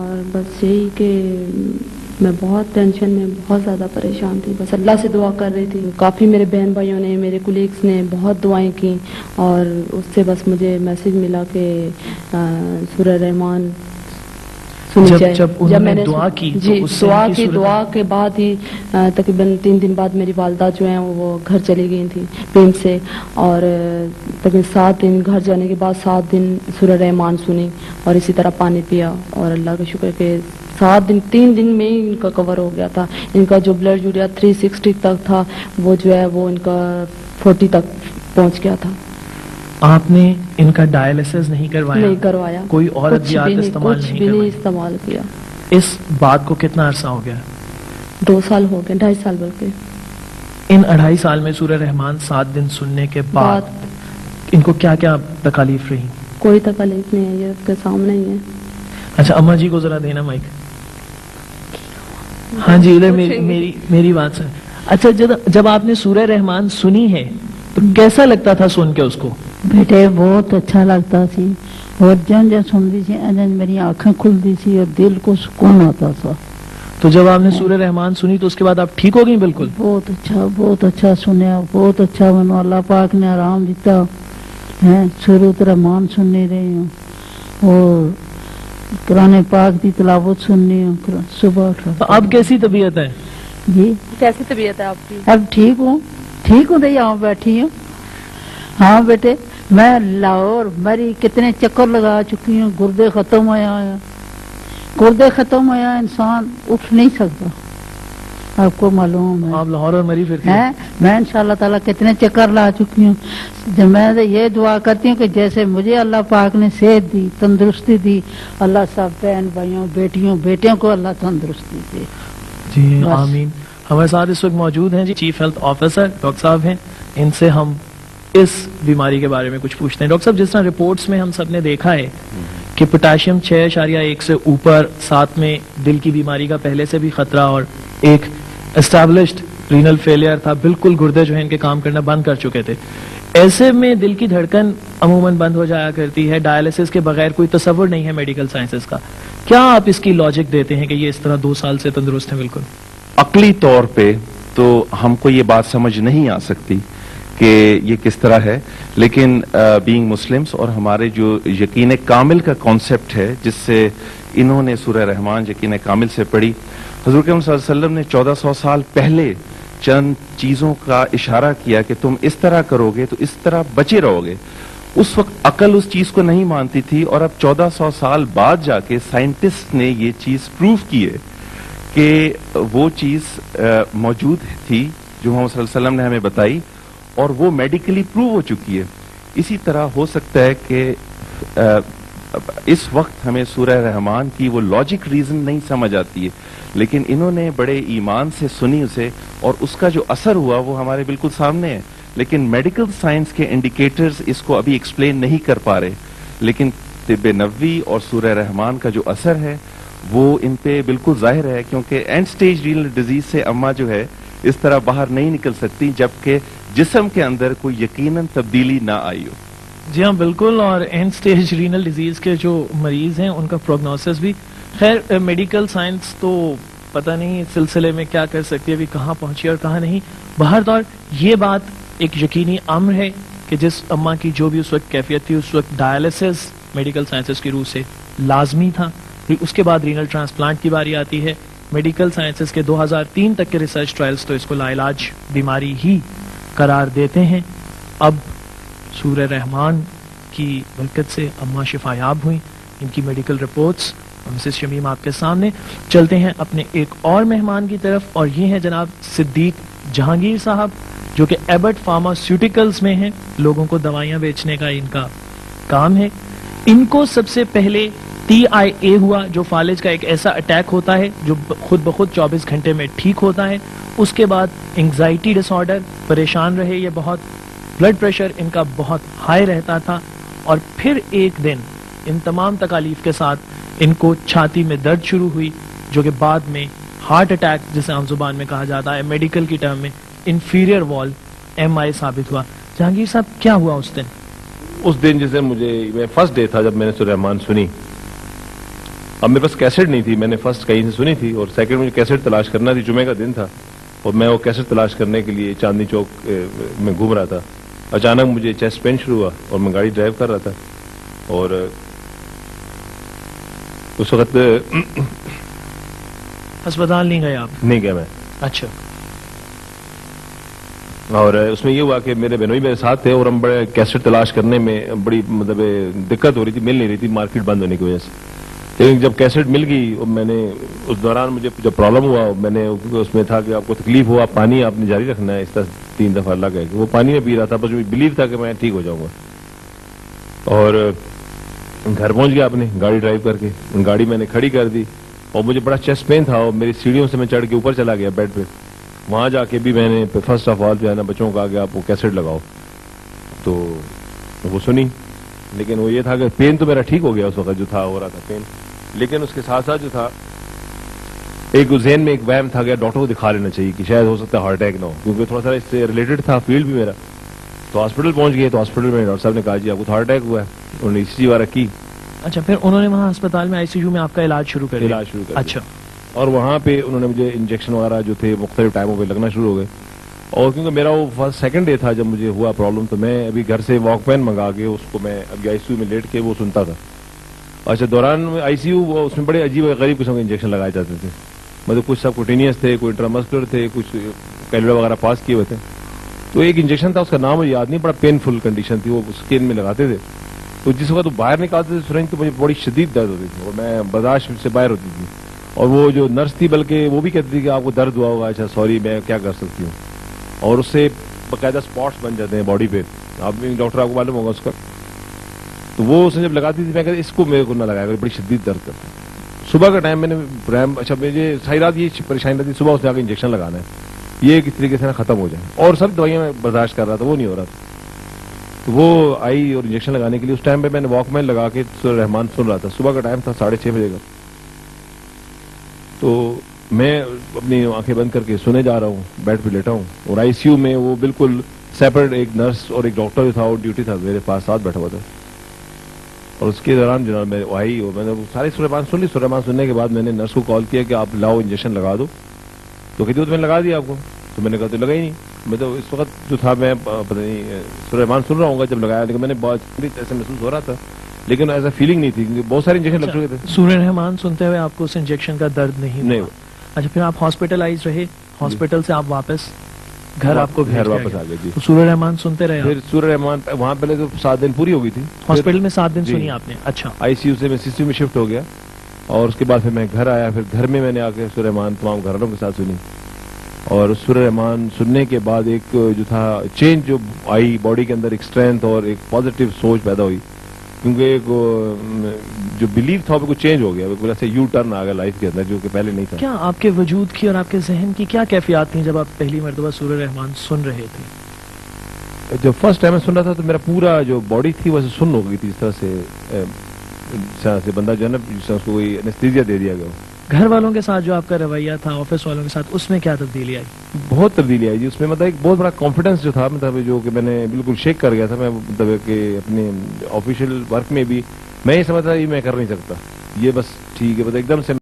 اور بس یہی کہ میں بہت ٹینشن میں بہت زیادہ پریشان تھی، بس اللہ سے دعا کر رہی تھی. کافی میرے بہن بھائیوں نے، میرے کولیگس نے بہت دعائیں کی، اور اس سے بس مجھے میسج ملا کہ سورہ رحمان سنی جائے. جب میں نے دعا کی جی دعا کے بعد ہی تقریباً 3 دن بعد میری والدہ جو ہیں وہ گھر چلی گئی تھی پیم سے، اور تقریباً 7 دن گھر جانے کے بعد 7 دن سورہ رحمان سنی اور اسی طرح پانی پیا، اور اللہ کا شکر کہ 3 دن میں ہی ان کا کور ہو گیا تھا. ان کا جو بلڈ یوریا 360 تک تھا وہ جو ہے وہ ان کا 40 تک پہنچ گیا تھا. آپ نے ان کا ڈائلسس نہیں کروایا؟ نہیں کروایا. کوئی اور ادویات استعمال نہیں کچھ بھی نہیں استعمال کیا. اس بات کو کتنا عرصہ ہو گیا؟ 2 سال ہو گئے، 2.5 سال بلکہ. ان 2.5 سال میں سورہ رحمان 7 دن سننے کے بعد ان کو کیا کیا تکالیف رہی؟ کوئی تکالیف نہیں ہے، یہ آپ کے سامنے ہی ہے. اچھا اماں جی کو ذرا دینا مائک. ہاں جی ادھر میری بات سن. اچھا جب آپ نے سورہ رحمان سنی ہے تو کیسا لگتا تھا سن کے اس کو؟ بیٹے بہت اچھا لگتا سی، اور جن سنتی تھی میری آنکھیں کھلتی تھی اور دل کو سکون آتا تھا. تو جب آپ نے سورہ رحمان سنی تو اس کے بعد آپ ٹھیک ہو گئی؟ بالکل بہت اچھا سنیا، بہت اچھا بنو. اللہ پاک نے آرام دیتا ہے. سورۃ رحمان سننے رہی ہوں اور قرآن پاک کی تلاوت سننی ہوں صبح اٹھ. اب کیسی طبیعت ہے؟ جی کیسی طبیعت ہے آپ کی؟ اب ٹھیک ہوں یہاں بیٹھی ہوں. ہاں بیٹے میں لاہور مری کتنے چکر لگا چکی ہوں. گردے ختم ہوا انسان اٹھ نہیں سکتا. آپ کو معلوم ہے آپ لاہور اور مری پھرتی ہیں. میں انشاءاللہ تعالیٰ کتنے چکر لا چکی ہوں. میں یہ دعا کرتی ہوں کہ جیسے مجھے اللہ پاک نے صحت دی، تندرستی دی، اللہ سب بہن بھائیوں بیٹیوں کو اللہ تندرستی دے. جی آمین. ہمارے ساتھ اس وقت موجود ہیں جی چیف ہیلتھ آفیسر ڈاکٹر صاحب ہیں. ان سے ہم اس بیماری کے بارے میں کچھ پوچھتے ہیں. ڈاکٹر صاحب جس طرح رپورٹس میں ہم سب نے دیکھا ہے کہ پوٹاشیم 6.1 سے اوپر، ساتھ میں دل کی بیماری کا پہلے سے بھی خطرہ، اور ایک اسٹیبلشڈ رینل فیلئر تھا، بالکل گردے جو ہیں ان کے کام کرنا بند کر چکے تھے. ایسے میں دل کی دھڑکن عموماً بند ہو جایا کرتی ہے. ڈائلسس کے بغیر کوئی تصور نہیں ہے میڈیکل سائنسز کا. کیا آپ اس کی لاجک دیتے ہیں کہ یہ اس طرح 2 سال سے تندرست ہیں؟ بالکل عقلی طور پہ تو ہم کو یہ بات سمجھ نہیں آ سکتی کہ یہ کس طرح ہے، لیکن بینگ مسلمز اور ہمارے جو یقین کامل کا کانسیپٹ ہے جس سے انہوں نے سورہ رحمان یقین کامل سے پڑھی. حضور کریم صلی اللہ علیہ وسلم نے 1400 سال پہلے چند چیزوں کا اشارہ کیا کہ تم اس طرح کرو گے تو اس طرح بچے رہو گے. اس وقت عقل اس چیز کو نہیں مانتی تھی، اور اب 1400 سال بعد جا کے سائنٹسٹ نے یہ چیز پروف کی ہے کہ وہ چیز موجود تھی جو محمد صلی اللہ علیہ وسلم نے ہمیں بتائی، اور وہ میڈیکلی پروو ہو چکی ہے. اسی طرح ہو سکتا ہے کہ اس وقت ہمیں سورہ رحمان کی وہ لاجک ریزن نہیں سمجھ آتی ہے، لیکن انہوں نے بڑے ایمان سے سنی اسے، اور اس کا جو اثر ہوا وہ ہمارے بالکل سامنے ہے. لیکن میڈیکل سائنس کے انڈیکیٹرز اس کو ابھی ایکسپلین نہیں کر پا رہے، لیکن طب نبوی اور سورہ رحمان کا جو اثر ہے وہ ان پہ بالکل ظاہر ہے، کیونکہ اینڈ سٹیج رینل ڈیزیز سے اماں جو ہے اس طرح باہر نہیں نکل سکتی جبکہ جسم کے اندر کوئی یقیناً تبدیلی نہ آئی ہو. جی ہاں بالکل. اور اینڈ سٹیج رینل ڈیزیز کے جو مریض ہیں ان کا پروگنوسس بھی، خیر میڈیکل سائنس تو پتہ نہیں اس سلسلے میں کیا کر سکتی ہے، ابھی کہاں پہنچی اور کہاں نہیں. بہرحال یہ بات ایک یقینی امر ہے کہ جس اماں کی جو بھی اس وقت کیفیت تھی، اس وقت ڈائلسس میڈیکل سائنسز کی روح سے لازمی تھا. اس کے بعد رینل ٹرانسپلانٹ کی باری آتی ہے. میڈیکل سائنسز کے 2003 تک کے ریسرچ ٹرائلز تو اس کو لا علاج بیماری ہی قرار دیتے ہیں. اب سورہ رحمان کی برکت سے اماں شفا یاب ہوئیں. ان کی میڈیکل رپورٹس مسز شمیم آپ کے سامنے. چلتے ہیں اپنے ایک اور مہمان کی طرف، اور یہ ہیں جناب صدیق جہانگیر صاحب جو کہ ایبٹ فارماسیوٹیکلز میں ہیں. لوگوں کو دوائیاں بیچنے کا ان کا کام ہے. ان کو سب سے پہلے TIA ہوا جو فالج کا ایک ایسا اٹیک ہوتا ہے جو خود بخود 24 گھنٹے میں ٹھیک ہوتا ہے. اس کے بعد انگزائٹی ڈس آرڈر، پریشان رہے یہ بہت، بلڈ پریشر ان کا بہت ہائی رہتا تھا، اور پھر ایک دن ان تمام تکالیف کے ساتھ ان کو چھاتی میں درد شروع ہوئی جو کہ بعد میں ہارٹ اٹیک جسے عام زبان میں کہا جاتا ہے، میڈیکل کی ٹرم میں انفیریئر وال MI ثابت ہوا. جہانگیر صاحب کیا ہوا اس دن؟ اس دن جسے میں فرسٹ ڈے تھا جب میں نے سورہ رحمان سنی، اب میرے پاس کیسٹ نہیں تھی, میں نے فرسٹ کہیں سے سنی تھی, اور سیکنڈ مجھے کیسٹ تلاش کرنا تھی. جمعے کا دن تھا اور میں وہ کیسٹ تلاش کرنے کے لیے چاندنی چوک میں گھوم رہا تھا. اچانک مجھے چیسٹ پین شروع ہوا اور میں گاڑی ڈرائیو کر رہا تھا, اور اس وقت ہسپتال نہیں گئے آپ؟ نہیں گیا میں. اچھا. اور اس میں یہ ہوا کہ میرے بہنوئی میرے ساتھ تھے, اور ہم بڑے کیسٹ تلاش کرنے میں بڑی مطلب دقت ہو رہی تھی, مل نہیں رہی تھی مارکیٹ بند ہونے کی وجہ سے. لیکن جب کیسٹ مل گئی, اور میں نے اس دوران مجھے جب پرابلم ہوا, میں نے اس میں تھا کہ آپ کو تکلیف ہوا, پانی آپ نے جاری رکھنا ہے, اس طرح 3 دفعہ اللہ کہہ کے وہ پانی میں پی رہا تھا. بس مجھے بلیو تھا کہ میں ٹھیک ہو جاؤں گا. اور گھر پہنچ گیا اپنی گاڑی ڈرائیو کر کے, گاڑی میں نے کھڑی کر دی, اور مجھے بڑا چیسٹ پین تھا, اور میری سیڑھیوں سے میں چڑھ کے اوپر چلا گیا بیڈ پہ. وہاں جا کے بھی میں نے فرسٹ آف آل جو ہے نا بچوں کو کہا کہ آپ وہ کیسٹ لگاؤ, تو وہ سنی. لیکن وہ یہ تھا کہ پین تو میرا ٹھیک ہو گیا اس وقت جو تھا, ہو رہا تھا پین, لیکن اس کے ساتھ ساتھ جو تھا ایک ذہن میں ایک وہم تھا کہ ڈاکٹر کو دکھا لینا چاہیے کہ شاید ہو سکتا ہے ہارٹ اٹیک نہ ہو, کیونکہ تھوڑا سا اس سے ریلیٹڈ تھا فیلڈ بھی میرا. تو ہاسپٹل پہنچ گئے, تو ہاسپٹل میں ڈاکٹر صاحب نے کہا جی آپ کو ہارٹ اٹیک ہوا ہے, انہوں نے ECG وغیرہ کی. اچھا, پھر انہوں نے وہاں ہسپتال میں ICU میں آپ کا علاج شروع کر دیا؟ علاج شروع کر دیا. اچھا. اور وہاں پہ انہوں نے مجھے انجیکشن وغیرہ جو تھے مختلف ٹائموں پہ لگنا شروع ہو گئے. اور کیونکہ میرا وہ فرسٹ سیکنڈ ڈے تھا جب مجھے ہوا پرابلم, تو میں ابھی گھر سے واک مین منگا کے اس کو میں ابھی ICU میں لیٹ کے وہ سنتا تھا. اچھا, دوران ICU اس میں بڑے عجیب غریب قسم کے انجیکشن لگائے جاتے تھے, مطلب کچھ سب کوٹینیس تھے, کوئی انٹرامسکولر تھے, کچھ کیلوڑا وغیرہ پاس کیے ہوئے تھے. تو ایک انجیکشن تھا, اس کا نام مجھے یاد نہیں, بڑا پینفل کنڈیشن تھی, وہ اسکن میں لگاتے تھے. تو جس وقت وہ باہر نکالتے تھے سرنج, تو مجھے بڑی شدید درد ہوتی تھی, اور میں برداشت سے باہر ہوتی تھی. اور وہ جو نرس تھی بلکہ وہ بھی کہتی تھی کہ آپ کو درد ہوا ہوگا. اچھا سوری, میں کیا کر سکتی ہوں. اور اس سے باقاعدہ اسپاٹس بن جاتے ہیں باڈی پہ, آپ بھی ڈاکٹر آپ کو معلوم ہوگا اس کا. تو وہ اس نے جب لگاتی تھی, میں کہتا اس کو میرے کو نہ لگایا, بڑی شدید درد کرتا. صبح کا ٹائم میں نے اچھا مجھے ساری رات یہ پریشانی رہتی, صبح اس نے آ کے انجیکشن لگانا ہے, یہ کس طریقے سے نا ختم ہو جائے. اور سب دوائیاں میں برداشت کر رہا تھا, وہ نہیں ہو رہا تھا. تو وہ آئی اور انجیکشن لگانے کے لیے, اس ٹائم پہ میں نے واک مین لگا کے سورہ رحمان سن رہا تھا. صبح کا ٹائم تھا 6:30 بجے کا. تو میں اپنی آنکھیں بند کر کے سنے جا رہا ہوں, بیڈ پہ لیٹا ہوں, اور ICU میں وہ بالکل سیپریٹ ایک نرس اور ایک ڈاکٹر جو تھا وہ ڈیوٹی تھا میرے پاس ساتھ بیٹھا ہوا تھا. اور اس کے دوران جناب میں آئی, اور میں نے ساری سورہ رحمان سن لی. سورہ رحمان سننے کے بعد میں نے نرس کو کال کیا کہ آپ لاؤ انجیکشن لگا دو. تو کہتی وہ تو میں نے لگا دیا آپ کو. تو میں نے کہا تو لگا ہی نہیں. میں تو اس وقت جو تھا میں پتہ نہیں سورہ رحمان سن رہا ہوں گا جب لگایا, لیکن میں نے بہت ایسا محسوس ہو رہا تھا, لیکن ایسا فیلنگ نہیں تھی, کیونکہ بہت سارے انجیکشن لگ چکے تھے. سورہ رحمان سنتے ہوئے آپ کو اس انجیکشن کا درد نہیں ہوا؟ اچھا, پھر آپ ہاسپٹلائز رہے, ہاسپٹل سے آپ واپس گھر, آپ کو گھر واپس آ گئے. جی, سورہ رحمان سنتے رہے. پھر سورہ رحمان وہاں پہلے تو 7 دن پوری ہو گئی تھی, ہاسپٹل میں 7 دن سنی آپ نے؟ اچھا. ICU سے میں CCU میں شفٹ ہو گیا, اور اس کے بعد پھر میں گھر آیا. پھر گھر میں نے آ کے سورہ رحمان تمام گھر والوں کے ساتھ سنی. اور سورہ رحمان سننے کے بعد ایک جو تھا چینج جو آئی باڈی کے اندر, ایک اسٹرینتھ اور ایک پازیٹیو سوچ پیدا ہوئی, کیونکہ ایک جو بلیف تھا وہ چینج ہو گیا, بالکل ایسے یو ٹرن آ گیا لائف کے اندر جو کہ پہلے نہیں تھا. کیا آپ کے وجود کی اور آپ کے ذہن کی کیا کیفیات تھیں جب آپ پہلی مرتبہ سورہ رحمان سن رہے تھے؟ جب فرسٹ ٹائم میں سن رہا تھا تو میرا پورا جو باڈی تھی ویسے سن ہو گئی تھی, اس طرح سے بندہ جو ہے نا جس طرح اس کو کوئی انیستھیزیا دے دیا گیا. گھر والوں کے ساتھ جو آپ کا رویہ تھا, آفس والوں کے ساتھ, اس میں کیا تبدیلی آئی؟ بہت تبدیلی آئی جی. اس میں مطلب ایک بہت بڑا کانفیڈنس جو تھا, مطلب جو کہ میں نے بالکل شیک کر گیا تھا. میں مطلب کہ اپنے آفیشیل ورک میں بھی میں یہ سمجھتا یہ میں کر نہیں سکتا, یہ بس ٹھیک ہے, مطلب ایک دم سے